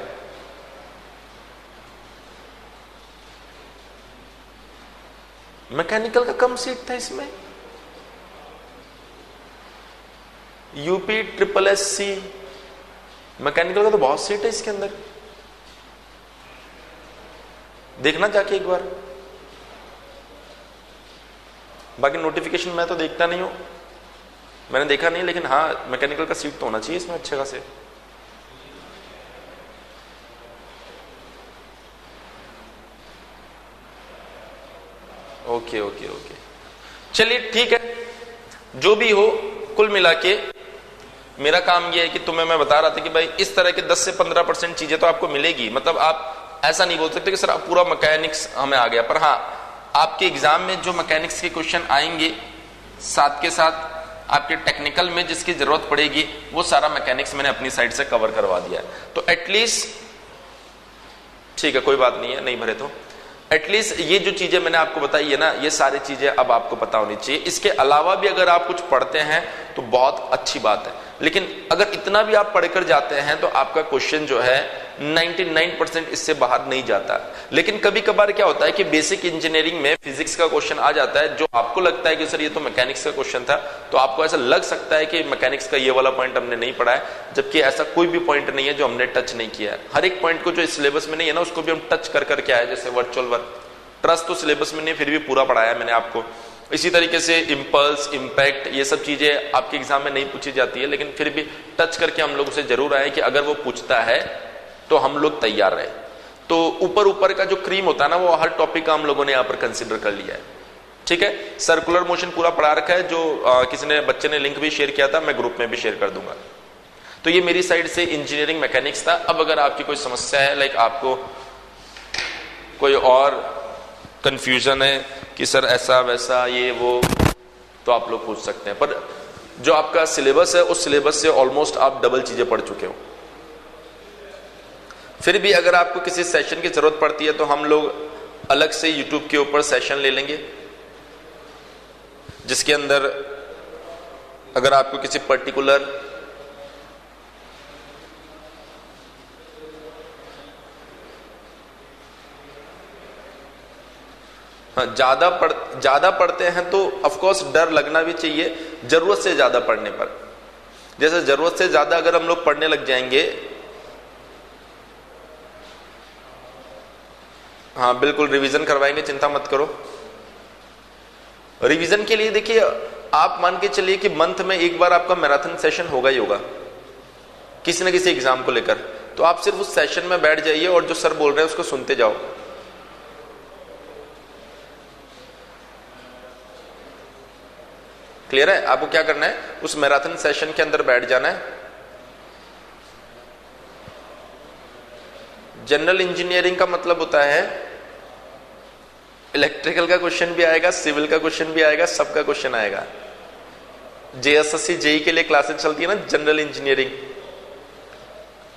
मैकेनिकल का कम सीट था इसमें। यूपी SSC मैकेनिकल का तो बहुत सीट है इसके अंदर। देखना जाके एक बार। बाकी नोटिफिकेशन मैं तो देखता नहीं हूं, मैंने देखा नहीं, लेकिन हाँ मैकेनिकल का सीट तो होना चाहिए इसमें अच्छे खासे। ओके ओके ओके, चलिए ठीक है। जो भी हो, कुल मिला के मेरा काम यह है कि तुम्हें मैं बता रहा था कि भाई इस तरह के 10 से 15% चीजें तो आपको मिलेगी। मतलब आप ऐसा नहीं बोल सकते कि सर पूरा मैकेनिक्स हमें आ गया, पर हाँ आपके एग्जाम में जो मैकेनिक्स के क्वेश्चन आएंगे, साथ के साथ आपके टेक्निकल में जिसकी जरूरत पड़ेगी, वो सारा मैकेनिक्स मैंने अपनी साइड से कवर करवा दिया है। तो एटलीस्ट ठीक है, कोई बात नहीं है, नहीं भरे तो एटलीस्ट ये जो चीजें मैंने आपको बताई है ना, ये सारी चीजें अब आपको पता होनी चाहिए। इसके अलावा भी अगर आप कुछ पढ़ते हैं तो बहुत अच्छी बात है। लेकिन अगर इतना भी आप पढ़कर जाते हैं तो आपका क्वेश्चन जो है 99% इससे बाहर नहीं जाता। लेकिन कभी कभार क्या होता है कि बेसिक इंजीनियरिंग में फिजिक्स का क्वेश्चन आ जाता है जो आपको लगता है कि सर ये तो मैकेनिक्स का क्वेश्चन था, तो आपको ऐसा लग सकता है कि मैकेनिक्स का ये वाला पॉइंट हमने नहीं पढ़ा है, जबकि ऐसा कोई भी पॉइंट नहीं है जो हमने टच नहीं किया है। हर एक पॉइंट को जो सिलेबस में नहीं है ना उसको भी हम टच कर करके आए, जैसे वर्चुअल वर्क। ट्रस्ट तो सिलेबस में नहीं, फिर भी पूरा पढ़ाया मैंने आपको। इसी तरीके से इंपल्स, इंपैक्ट, ये सब चीजें आपके एग्जाम में नहीं पूछी जाती है, लेकिन फिर भी टच करके हम लोग उसे जरूर आए कि अगर वो पूछता है तो हम लोग तैयार रहे। तो ऊपर ऊपर का जो क्रीम होता है ना, वो हर टॉपिक का हम लोगों ने यहाँ पर कंसिडर कर लिया है। ठीक है, सर्कुलर मोशन पूरा पढ़ा रखा है, जो किसी ने बच्चे ने लिंक भी शेयर किया था, मैं ग्रुप में भी शेयर कर दूंगा। तो ये मेरी साइड से इंजीनियरिंग मैकेनिक्स था। अब अगर आपकी कोई समस्या है, लाइक आपको कोई और कंफ्यूजन है कि सर ऐसा वैसा ये वो, तो आप लोग पूछ सकते हैं। पर जो आपका सिलेबस है उस सिलेबस से ऑलमोस्ट आप डबल चीजें पढ़ चुके हो। फिर भी अगर आपको किसी सेशन की जरूरत पड़ती है तो हम लोग अलग से यूट्यूब के ऊपर सेशन ले लेंगे, जिसके अंदर अगर आपको किसी पर्टिकुलर ज्यादा पढ़ते हैं तो ऑफ कोर्स डर लगना भी चाहिए जरूरत से ज्यादा पढ़ने पर। जैसे जरूरत से ज्यादा अगर हम लोग पढ़ने लग जाएंगे, हाँ बिल्कुल रिवीजन करवाएंगे, चिंता मत करो। रिवीजन के लिए देखिए, आप मान के चलिए कि मंथ में एक बार आपका मैराथन सेशन होगा ही होगा किसी न किसी एग्जाम को लेकर। तो आप सिर्फ उस सेशन में बैठ जाइए और जो सर बोल रहे हैं उसको सुनते जाओ। क्लियर है? आपको क्या करना है, उस मैराथन सेशन के अंदर बैठ जाना है। जनरल इंजीनियरिंग का मतलब होता है इलेक्ट्रिकल का क्वेश्चन भी आएगा, सिविल का क्वेश्चन भी आएगा, सबका क्वेश्चन आएगा। जेएसएससी जेई के लिए क्लासेस चलती है ना जनरल इंजीनियरिंग,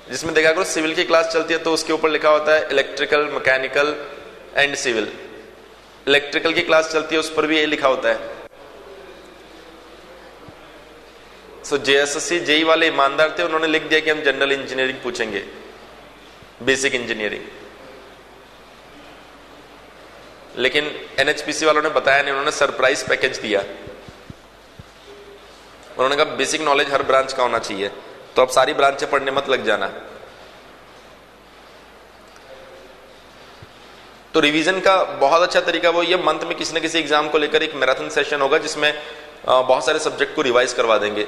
जिसमें देखा करो सिविल की क्लास चलती है तो उसके ऊपर लिखा होता है electrical, mechanical and civil. Electrical की क्लास चलती है उस पर भी ये लिखा होता है। सो जेएसएससी जेई वाले ईमानदार थे, उन्होंने लिख दिया कि हम जनरल इंजीनियरिंग पूछेंगे, बेसिक इंजीनियरिंग। लेकिन एनएचपीसी वालों ने बताया नहीं, उन्होंने सरप्राइज पैकेज दिया। उन्होंने कहा बेसिक नॉलेज हर ब्रांच का होना चाहिए, तो अब सारी ब्रांचें पढ़ने मत लग जाना। तो रिवीजन का बहुत अच्छा तरीका वो ये, मंथ में किसी न किसी एग्जाम को लेकर एक मैराथन सेशन होगा जिसमें बहुत सारे सब्जेक्ट को रिवाइज करवा देंगे।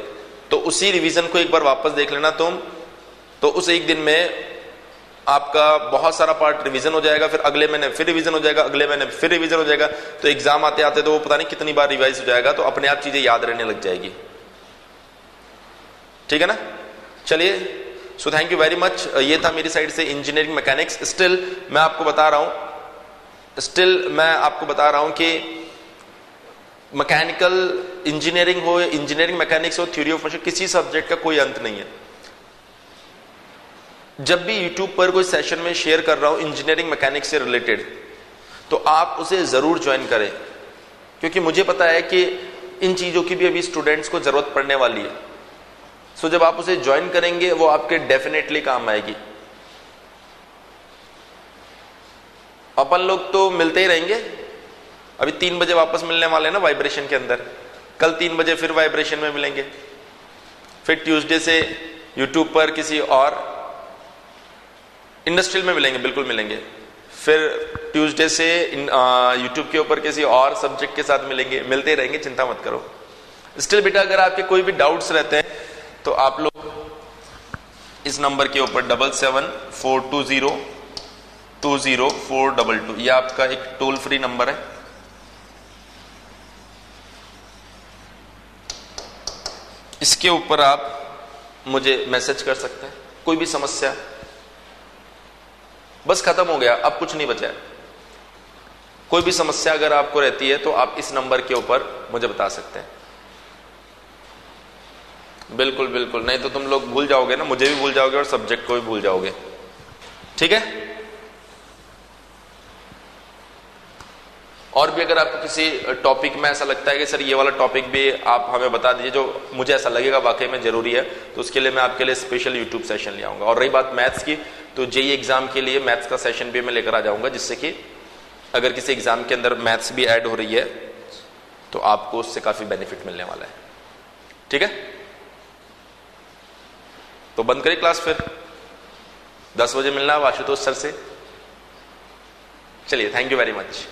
तो उसी रिवीजन को एक बार वापस देख लेना तुम, तो उस एक दिन में आपका बहुत सारा पार्ट रिवीजन हो जाएगा, फिर अगले महीने फिर रिवीजन हो जाएगा, अगले महीने फिर रिवीजन हो जाएगा। तो एग्जाम आते आते तो वो पता नहीं कितनी बार रिवाइज हो जाएगा, तो अपने आप चीजें याद रहने लग जाएगी। ठीक है ना? चलिए, so thank you very much. ये था मेरी साइड से इंजीनियरिंग मैकेनिक्स। स्टिल मैं आपको बता रहा हूं कि मैकेनिकल इंजीनियरिंग हो, इंजीनियरिंग मैकेनिक्स हो, थ्योरी ऑफ मोशन, किसी सब्जेक्ट का कोई अंत नहीं है। जब भी यूट्यूब पर कोई सेशन में शेयर कर रहा हूं इंजीनियरिंग मैकेनिक्स से रिलेटेड, तो आप उसे जरूर ज्वाइन करें, क्योंकि मुझे पता है कि इन चीजों की भी अभी स्टूडेंट्स को जरूरत पड़ने वाली है। सो जब आप उसे ज्वाइन करेंगे वो आपके डेफिनेटली काम आएगी। अपन लोग तो मिलते ही रहेंगे, अभी 3 बजे वापस मिलने वाले हैं ना वाइब्रेशन के अंदर, कल 3 बजे फिर वाइब्रेशन में मिलेंगे, फिर ट्यूसडे से यूट्यूब पर किसी और इंडस्ट्रियल में मिलेंगे, बिल्कुल मिलेंगे, फिर ट्यूसडे से यूट्यूब के ऊपर किसी और सब्जेक्ट के साथ मिलेंगे, मिलते रहेंगे, चिंता मत करो। स्टिल बेटा अगर आपके कोई भी डाउट्स रहते हैं तो आप लोग इस नंबर के ऊपर 7742020422, ये आपका एक टोल फ्री नंबर है। इसके ऊपर आप मुझे मैसेज कर सकते हैं, कोई भी समस्या, बस खत्म हो गया, अब कुछ नहीं बचा है। कोई भी समस्या अगर आपको रहती है तो आप इस नंबर के ऊपर मुझे बता सकते हैं। बिल्कुल बिल्कुल, नहीं तो तुम लोग भूल जाओगे ना, मुझे भी भूल जाओगे और सब्जेक्ट को भी भूल जाओगे। ठीक है? और भी अगर आपको किसी टॉपिक में ऐसा लगता है कि सर ये वाला टॉपिक भी आप हमें बता दीजिए जो मुझे ऐसा लगेगा वाकई में जरूरी है, तो उसके लिए मैं आपके लिए स्पेशल यूट्यूब सेशन ले आऊंगा। और रही बात मैथ्स की, तो जेईई एग्जाम के लिए मैथ्स का सेशन भी मैं लेकर आ जाऊंगा, जिससे कि अगर किसी एग्जाम के अंदर मैथ्स भी ऐड हो रही है तो आपको उससे काफी बेनिफिट मिलने वाला है। ठीक है, तो बंद करें क्लास, फिर 10 बजे मिलना है आशुतोष सर से। चलिए, थैंक यू वेरी मच।